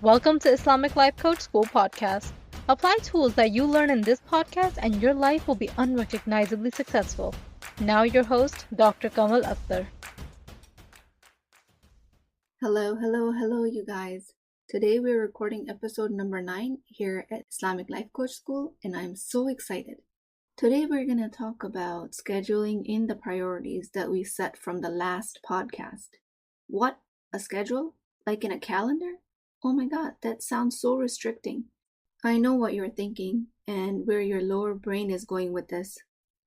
Welcome to Islamic Life Coach School Podcast. Apply tools that you learn in this podcast and your life will be unrecognizably successful. Now your host, Dr. Kanwal Akhtar. Hello, you guys. Today we're recording episode number 9 here at Islamic Life Coach School, and I'm so excited. Today we're going to talk about scheduling in the priorities that we set from the last podcast. What? A schedule? Like in a calendar? Oh my god, that sounds so restricting. I know what you're thinking and where your lower brain is going with this.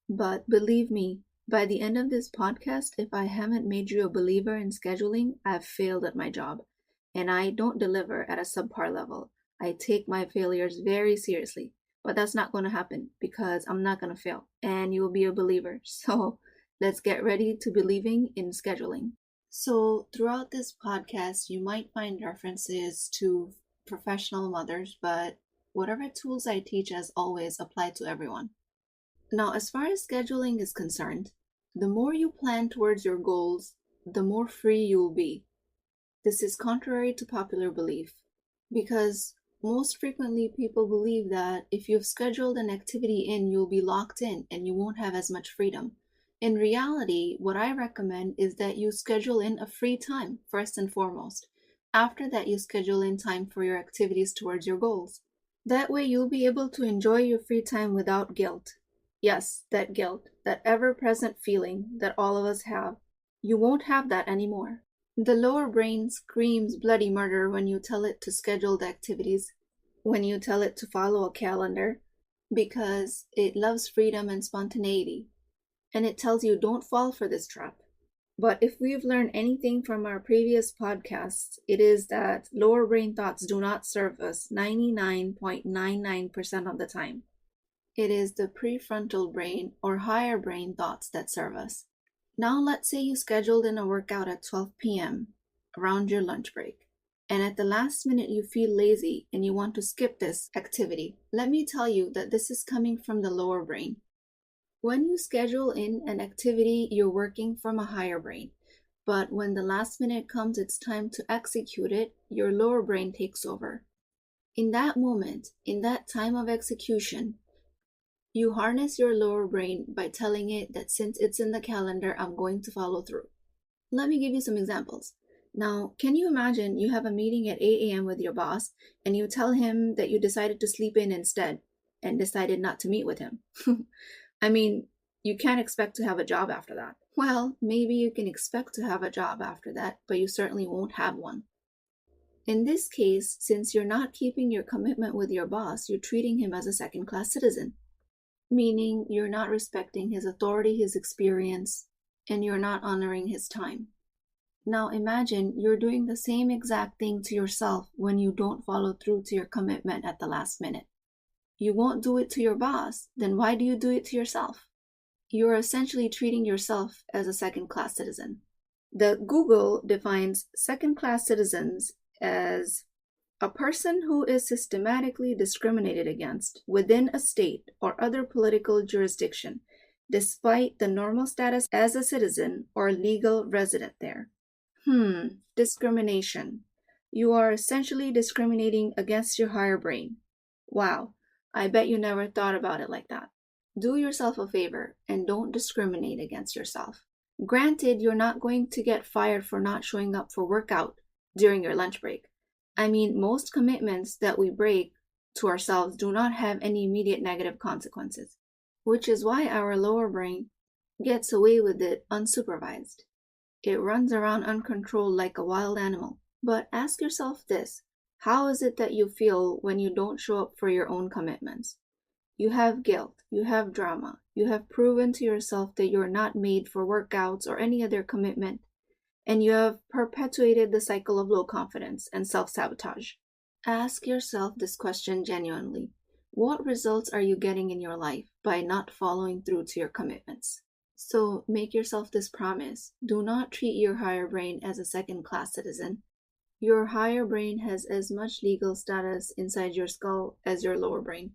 But believe me, by the end of this podcast, if I haven't made you a believer in scheduling, I've failed at my job. And I don't deliver at a subpar level. I take my failures very seriously. But that's not going to happen because I'm not going to fail. And you will be a believer. So let's get ready to believing in scheduling. So throughout this podcast, you might find references to professional mothers, but whatever tools I teach as always apply to everyone. Now, as far as scheduling is concerned, the more you plan towards your goals, the more free you'll be. This is contrary to popular belief, because most frequently people believe that if you've scheduled an activity in, you'll be locked in and you won't have as much freedom. In reality, what I recommend is that you schedule in a free time, first and foremost. After that, you schedule in time for your activities towards your goals. That way, you'll be able to enjoy your free time without guilt. Yes, that guilt, that ever-present feeling that all of us have. You won't have that anymore. The lower brain screams bloody murder when you tell it to schedule the activities, when you tell it to follow a calendar, because it loves freedom and spontaneity. And it tells you don't fall for this trap. But if we've learned anything from our previous podcasts, it is that lower brain thoughts do not serve us 99.99% of the time. It is the prefrontal brain or higher brain thoughts that serve us. Now let's say you scheduled in a workout at 12 p.m. around your lunch break, and at the last minute you feel lazy and you want to skip this activity. Let me tell you that this is coming from the lower brain. When you schedule in an activity, you're working from a higher brain. But when the last minute comes, it's time to execute it, your lower brain takes over. In that moment, in that time of execution, you harness your lower brain by telling it that since it's in the calendar, I'm going to follow through. Let me give you some examples. Now, can you imagine you have a meeting at 8 a.m. with your boss and you tell him that you decided to sleep in instead and decided not to meet with him? I mean, you can't expect to have a job after that. Well, maybe you can expect to have a job after that, but you certainly won't have one. In this case, since you're not keeping your commitment with your boss, you're treating him as a second-class citizen, meaning you're not respecting his authority, his experience, and you're not honoring his time. Now imagine you're doing the same exact thing to yourself when you don't follow through to your commitment at the last minute. You won't do it to your boss, then why do you do it to yourself? You're essentially treating yourself as a second-class citizen. The Google defines second-class citizens as a person who is systematically discriminated against within a state or other political jurisdiction, despite the normal status as a citizen or legal resident there. Discrimination. You are essentially discriminating against your higher brain. Wow. I bet you never thought about it like that. Do yourself a favor and don't discriminate against yourself. Granted, you're not going to get fired for not showing up for workout during your lunch break. I mean, most commitments that we break to ourselves do not have any immediate negative consequences, which is why our lower brain gets away with it unsupervised. It runs around uncontrolled like a wild animal. But ask yourself this. How is it that you feel when you don't show up for your own commitments? You have guilt, you have drama, you have proven to yourself that you're not made for workouts or any other commitment, and you have perpetuated the cycle of low confidence and self-sabotage. Ask yourself this question genuinely. What results are you getting in your life by not following through to your commitments? So make yourself this promise. Do not treat your higher brain as a second-class citizen. Your higher brain has as much legal status inside your skull as your lower brain.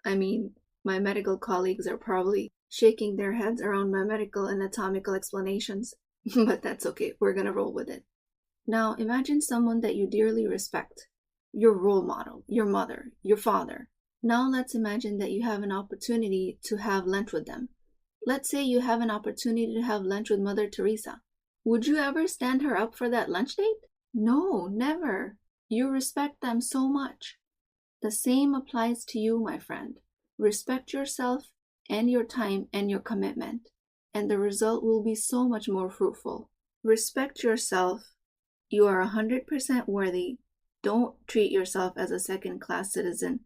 I mean, my medical colleagues are probably shaking their heads around my medical and anatomical explanations, but that's okay. We're gonna roll with it. Now imagine someone that you dearly respect, your role model, your mother, your father. Now let's imagine that you have an opportunity to have lunch with them. Let's say you have an opportunity to have lunch with Mother Teresa. Would you ever stand her up for that lunch date? No, never. You respect them so much. The same applies to you, my friend. Respect yourself and your time and your commitment, and the result will be so much more fruitful. Respect yourself. You are 100% worthy. Don't treat yourself as a second-class citizen.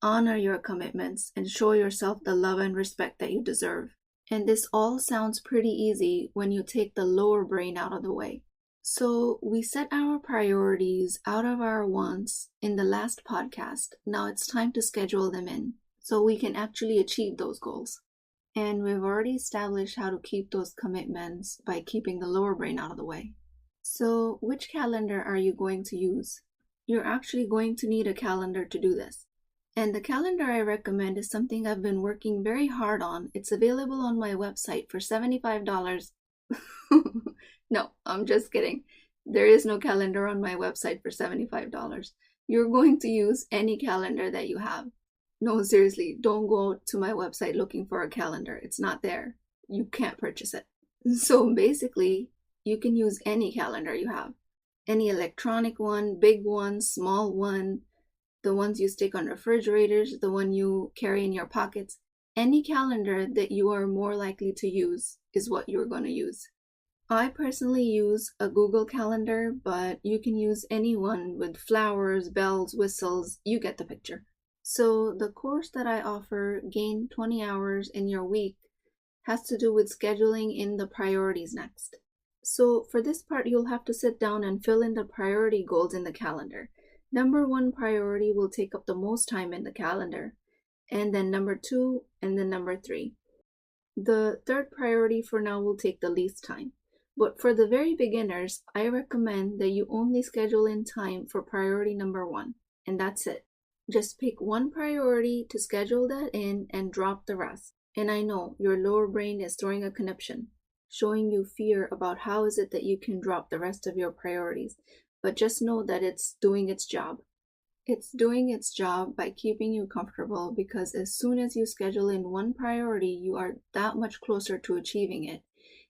Honor your commitments and show yourself the love and respect that you deserve. And this all sounds pretty easy when you take the lower brain out of the way. So we set our priorities out of our wants in the last podcast. Now it's time to schedule them in so we can actually achieve those goals. And we've already established how to keep those commitments by keeping the lower brain out of the way. So which calendar are you going to use? You're actually going to need a calendar to do this. And the calendar I recommend is something I've been working very hard on. It's available on my website for $75. No, I'm just kidding. There is no calendar on my website for $75. You're going to use any calendar that you have. No, seriously, don't go to my website looking for a calendar. It's not there. You can't purchase it. So basically, you can use any calendar you have. Any electronic one, big one, small one, the ones you stick on refrigerators, the one you carry in your pockets. Any calendar that you are more likely to use is what you're going to use. I personally use a Google Calendar, but you can use any one with flowers, bells, whistles, you get the picture. So the course that I offer, Gain 20 Hours in Your Week, has to do with scheduling in the priorities next. So for this part, you'll have to sit down and fill in the priority goals in the calendar. Number 1 priority will take up the most time in the calendar, and then number 2, and then number 3. The third priority for now will take the least time. But for the very beginners, I recommend that you only schedule in time for priority number 1, and that's it. Just pick one priority to schedule that in and drop the rest. And I know your lower brain is throwing a conniption, showing you fear about how is it that you can drop the rest of your priorities. But just know that it's doing its job. It's doing its job by keeping you comfortable, because as soon as you schedule in one priority, you are that much closer to achieving it.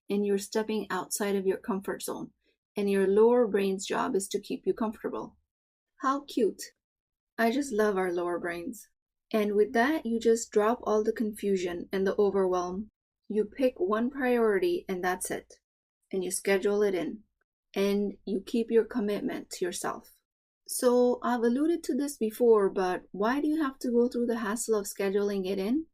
And you're stepping outside of your comfort zone. And your lower brain's job is to keep you comfortable. How cute. I just love our lower brains. And with that, you just drop all the confusion and the overwhelm. You pick one priority and that's it. And you schedule it in. And you keep your commitment to yourself. So I've alluded to this before, but why do you have to go through the hassle of scheduling it in?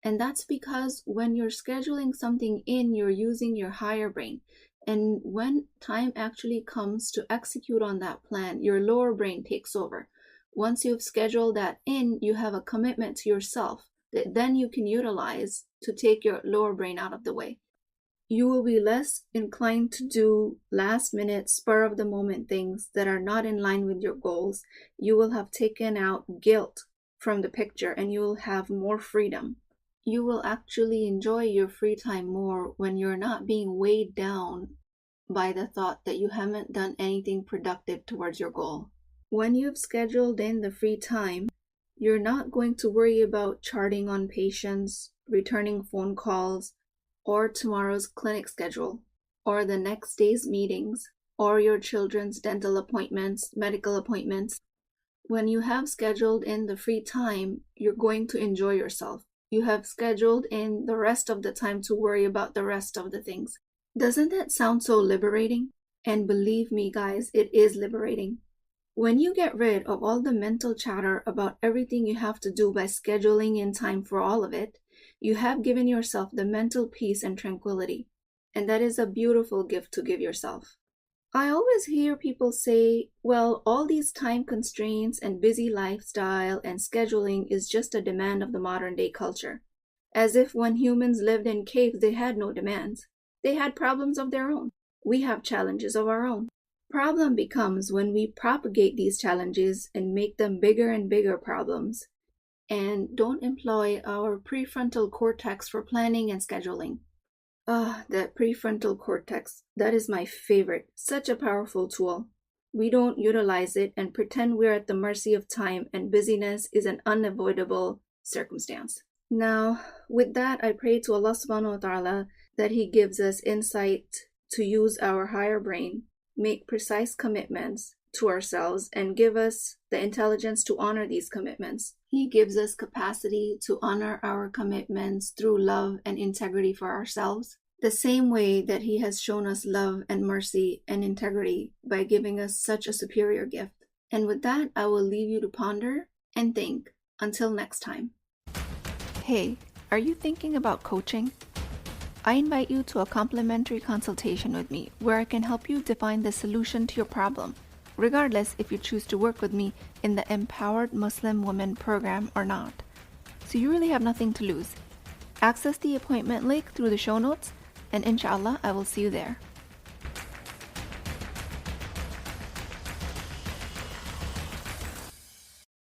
And that's because when you're scheduling something in, you're using your higher brain. And when time actually comes to execute on that plan, your lower brain takes over. Once you've scheduled that in, you have a commitment to yourself that then you can utilize to take your lower brain out of the way. You will be less inclined to do last-minute, spur-of-the-moment things that are not in line with your goals. You will have taken out guilt from the picture and you will have more freedom. You will actually enjoy your free time more when you're not being weighed down by the thought that you haven't done anything productive towards your goal. When you've scheduled in the free time, you're not going to worry about charting on patients, returning phone calls, or tomorrow's clinic schedule, or the next day's meetings, or your children's dental appointments, medical appointments. When you have scheduled in the free time, you're going to enjoy yourself. You have scheduled in the rest of the time to worry about the rest of the things. Doesn't that sound so liberating? And believe me, guys, it is liberating. When you get rid of all the mental chatter about everything you have to do by scheduling in time for all of it, you have given yourself the mental peace and tranquility. And that is a beautiful gift to give yourself. I always hear people say, well, all these time constraints and busy lifestyle and scheduling is just a demand of the modern day culture. As if when humans lived in caves, they had no demands. They had problems of their own. We have challenges of our own. Problem becomes when we propagate these challenges and make them bigger and bigger problems, and don't employ our prefrontal cortex for planning and scheduling. That prefrontal cortex, that is my favorite. Such a powerful tool. We don't utilize it and pretend we're at the mercy of time and busyness is an unavoidable circumstance. Now, with that, I pray to Allah subhanahu wa ta'ala that He gives us insight to use our higher brain, make precise commitments to ourselves, and give us the intelligence to honor these commitments. He gives us capacity to honor our commitments through love and integrity for ourselves, the same way that He has shown us love and mercy and integrity by giving us such a superior gift. And with that, I will leave you to ponder and think. Until next time. Hey, are you thinking about coaching? I invite you to a complimentary consultation with me where I can help you define the solution to your problem, regardless if you choose to work with me in the Empowered Muslim Women program or not. So you really have nothing to lose. Access the appointment link through the show notes, and inshallah, I will see you there.